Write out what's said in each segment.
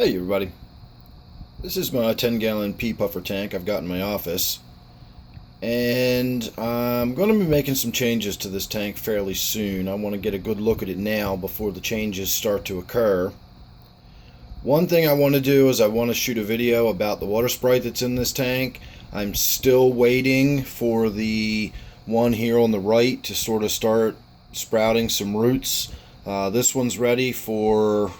Hey everybody, this is my 10-gallon pea puffer tank I've got in my office, and I'm going to be making some changes to this tank fairly soon. I want to get a good look at it now before the changes start to occur. One thing I want to do is I want to shoot a video about the water Sprite that's in this tank. I'm still waiting for the one here on the right to sort of start sprouting some roots. This one's ready for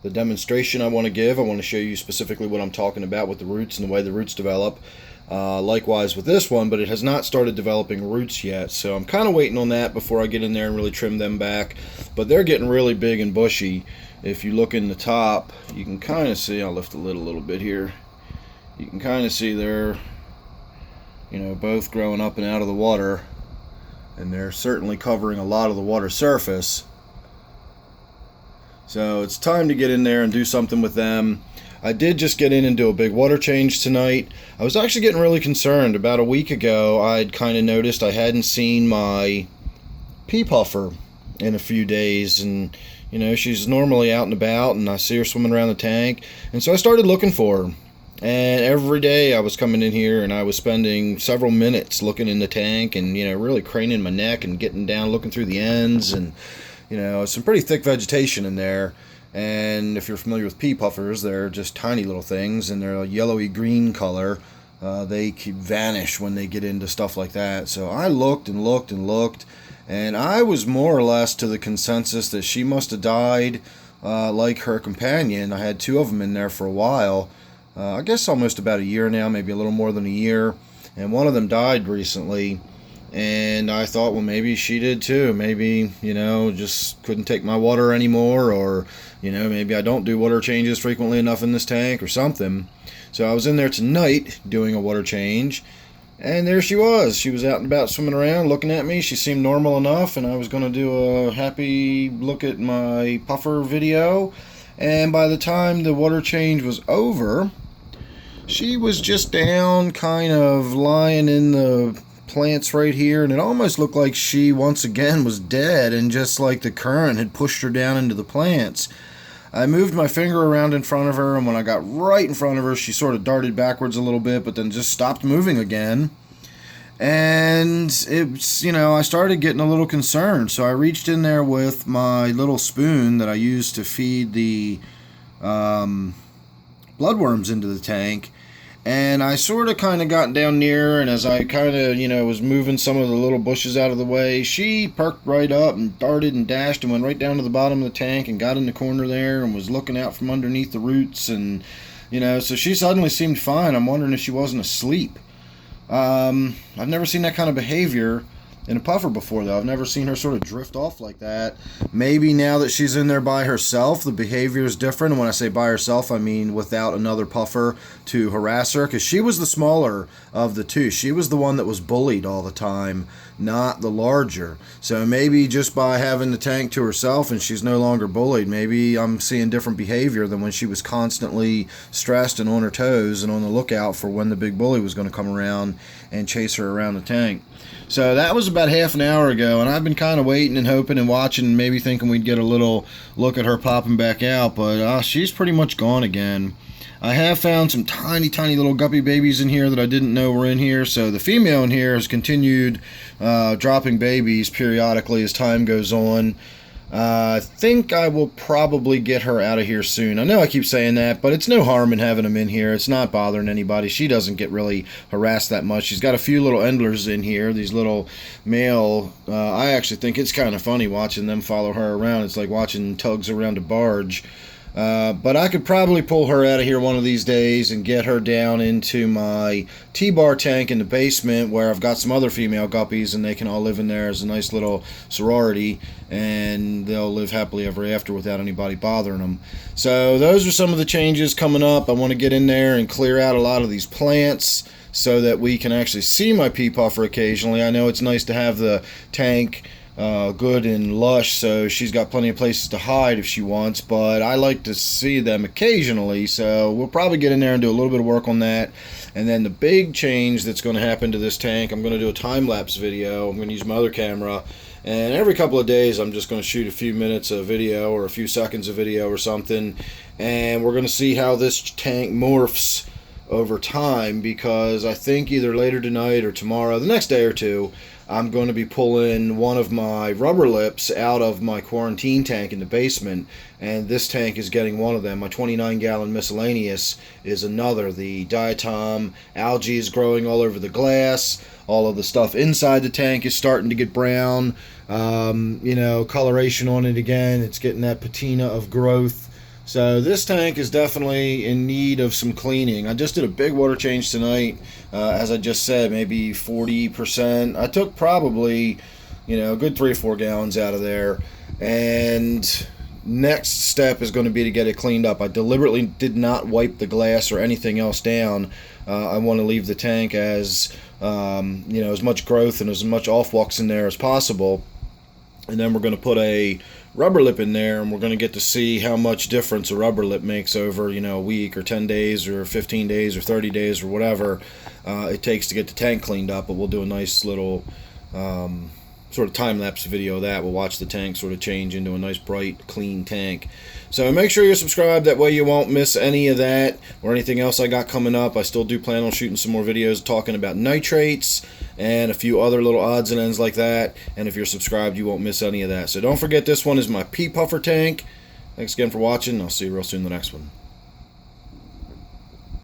the demonstration I want to give. I want to show you specifically what I'm talking about with the roots and the way the roots develop. Likewise with this one, but it has not started developing roots yet, so I'm kind of waiting on that before I get in there and really trim them back. But they're getting really big and bushy. If you look in the top, you can kind of see, I'll lift the lid a little bit here, you can kind of see they're, both growing up and out of the water, and they're certainly covering a lot of the water surface. So it's time to get in there and do something with them. I did just get in and do a big water change tonight. I was actually getting really concerned. About a week ago, I'd kind of noticed I hadn't seen my pea puffer in a few days, and she's normally out and about, and I see her swimming around the tank, and so I started looking for her. And every day I was coming in here and I was spending several minutes looking in the tank and really craning my neck and getting down, looking through the ends, and some pretty thick vegetation in there. And if you're familiar with pea puffers, they're just tiny little things, and they're a yellowy green color. They vanish when they get into stuff like that. So I looked and looked and looked, and I was more or less to the consensus that she must have died like her companion. I had two of them in there for a while. I guess almost about a year now, maybe a little more than a year. And one of them died recently. And I thought, well, maybe she did too. Maybe, just couldn't take my water anymore, or, maybe I don't do water changes frequently enough in this tank or something. So I was in there tonight doing a water change, and there she was. She was out and about swimming around looking at me. She seemed normal enough, and I was going to do a happy look at my puffer video. And by the time the water change was over, she was just down, kind of lying in the plants right here, and it almost looked like she once again was dead, and just like the current had pushed her down into the plants. I moved my finger around in front of her, and when I got right in front of her, she sort of darted backwards a little bit, but then just stopped moving again. And it's, I started getting a little concerned, so I reached in there with my little spoon that I used to feed the bloodworms into the tank. And I sort of kind of got down near her, and as I kind of, was moving some of the little bushes out of the way, she perked right up and darted and dashed and went right down to the bottom of the tank and got in the corner there and was looking out from underneath the roots. And, so she suddenly seemed fine. I'm wondering if she wasn't asleep. I've never seen that kind of behavior in a puffer before, though. I've never seen her sort of drift off like that. Maybe now that she's in there by herself, the behavior is different. And when I say by herself, I mean without another puffer to harass her, because she was the smaller of the two. She was the one that was bullied all the time, not the larger. So maybe just by having the tank to herself and she's no longer bullied, maybe I'm seeing different behavior than when she was constantly stressed and on her toes and on the lookout for when the big bully was going to come around and chase her around the tank. So that was about half an hour ago, and I've been kind of waiting and hoping and watching and maybe thinking we'd get a little look at her popping back out, but she's pretty much gone again. I have found some tiny, tiny little guppy babies in here that I didn't know were in here, so the female in here has continued dropping babies periodically as time goes on. I think I will probably get her out of here soon. I know I keep saying that, but it's no harm in having them in here. It's not bothering anybody. She doesn't get really harassed that much. She's got a few little endlers in here, these little male. I actually think it's kind of funny watching them follow her around. It's like watching tugs around a barge. But I could probably pull her out of here one of these days and get her down into my T-bar tank in the basement, where I've got some other female guppies, and they can all live in there as a nice little sorority, and they'll live happily ever after without anybody bothering them. So those are some of the changes coming up. I want to get in there and clear out a lot of these plants so that we can actually see my pea puffer occasionally. I know it's nice to have the tank good and lush, so she's got plenty of places to hide if she wants, but I like to see them occasionally, so we'll probably get in there and do a little bit of work on that. And then the big change that's going to happen to this tank, I'm going to do a time-lapse video. I'm going to use my other camera, And every couple of days I'm just going to shoot a few minutes of video or a few seconds of video or something, and we're going to see how this tank morphs over time, because I think either later tonight or tomorrow, the next day or two, I'm going to be pulling one of my rubber lips out of my quarantine tank in the basement, and this tank is getting one of them. My 29-gallon miscellaneous is another. The diatom algae is growing all over the glass. All of the stuff inside the tank is starting to get brown. Coloration on it again. It's getting that patina of growth. So this tank is definitely in need of some cleaning. I just did a big water change tonight. As I just said, maybe 40%. I took probably, a good 3 or 4 gallons out of there. And next step is going to be to get it cleaned up. I deliberately did not wipe the glass or anything else down. I want to leave the tank as, as much growth and as much off-walks in there as possible. And then we're going to put a rubber lip in there, and we're going to get to see how much difference a rubber lip makes over, a week or 10 days or 15 days or 30 days or whatever it takes to get the tank cleaned up. But we'll do a nice little sort of time-lapse video of that. We'll watch the tank sort of change into a nice, bright, clean tank. So make sure you're subscribed. That way you won't miss any of that or anything else I got coming up. I still do plan on shooting some more videos talking about nitrates and a few other little odds and ends like that. And if you're subscribed, you won't miss any of that. So don't forget, this one is my Pea Puffer tank. Thanks again for watching. I'll see you real soon in the next one.